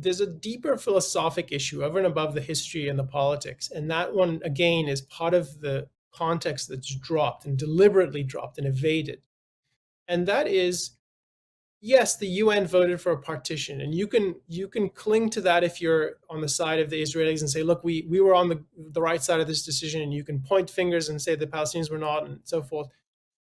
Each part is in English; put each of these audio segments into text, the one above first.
there's a deeper philosophic issue over and above the history and the politics. And that one, again, is part of the context that's dropped and deliberately dropped and evaded. And that is, yes, the UN voted for a partition, and you can cling to that if you're on the side of the Israelis and say, look, we were on the right side of this decision, and you can point fingers and say the Palestinians were not, and so forth.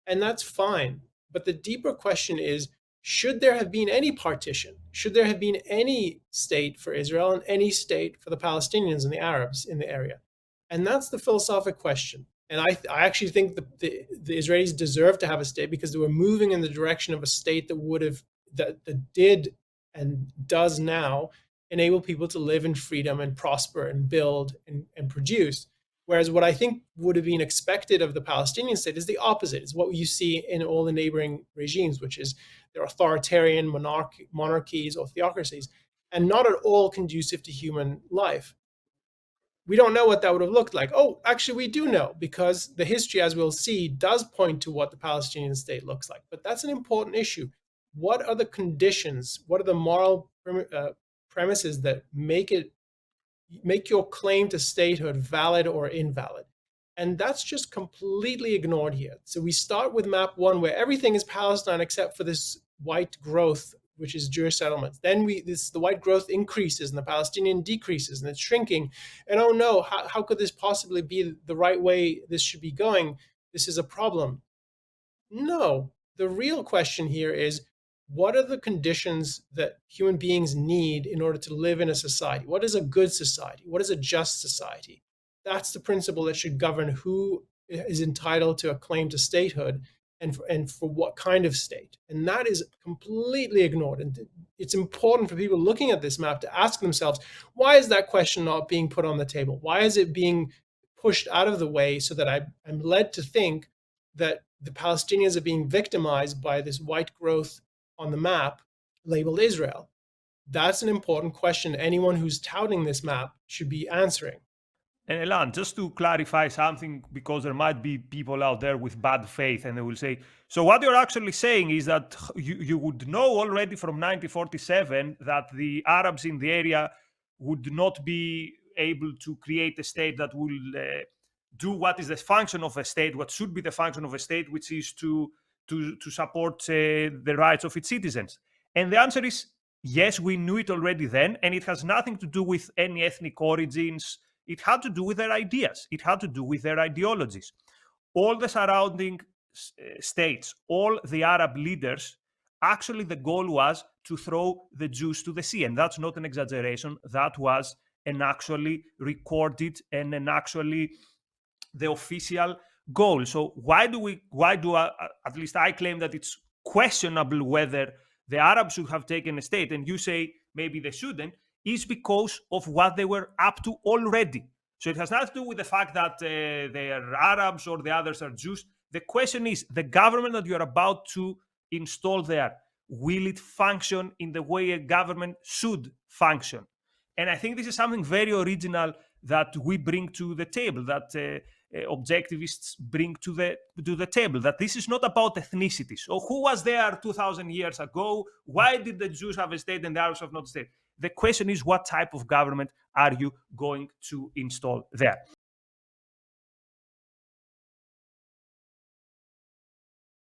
And that's fine. But the deeper question is, should there have been any partition? Should there have been any state for Israel and any state for the Palestinians and the Arabs in the area? And that's the philosophic question. And I actually think the Israelis deserve to have a state because they were moving in the direction of a state that did and does now enable people to live in freedom and prosper and build and produce. Whereas what I think would have been expected of the Palestinian state is the opposite. It's what you see in all the neighboring regimes, which is they're authoritarian monarchies or theocracies, and not at all conducive to human life. We don't know what that would have looked like. Oh, actually, we do know, because the history, as we'll see, does point to what the Palestinian state looks like. But that's an important issue. What are the conditions? What are the moral premises that make your claim to statehood valid or invalid? And that's just completely ignored here. So we start with map one, where everything is Palestine except for this white growth, which is Jewish settlements. Then the white growth increases and the Palestinian decreases, and it's shrinking. And oh no, how could this possibly be the right way this should be going? This is a problem. No, the real question here is, what are the conditions that human beings need in order to live in a society? What is a good society? What is a just society? That's the principle that should govern who is entitled to a claim to statehood and for what kind of state. And that is completely ignored. And it's important for people looking at this map to ask themselves, why is that question not being put on the table? Why is it being pushed out of the way so that I'm led to think that the Palestinians are being victimized by this white growth on the map labeled Israel? That's an important question anyone who's touting this map should be answering. And Elan, just to clarify something, because there might be people out there with bad faith and they will say, so what you're actually saying is that you would know already from 1947 that the Arabs in the area would not be able to create a state that will do what is the function of a state, what should be the function of a state, which is to support the rights of its citizens. And the answer is yes, we knew it already then, and it has nothing to do with any ethnic origins. It had to do with their ideas. It had to do with their ideologies. All the surrounding states, all the Arab leaders, actually the goal was to throw the Jews to the sea. And that's not an exaggeration. That was an actually recorded and an actually the official goal. So why do at least I claim that it's questionable whether the Arabs should have taken a state, and you say maybe they shouldn't, is because of what they were up to already. So it has nothing to do with the fact that they are Arabs or the others are Jews. The question is, the government that you're about to install there, will it function in the way a government should function? And I think this is something very original that we bring to the table, that objectivists bring to the table, that this is not about ethnicity. So who was there 2,000 years ago? Why did the Jews have a state and the Arabs have not a state? The question is, what type of government are you going to install there?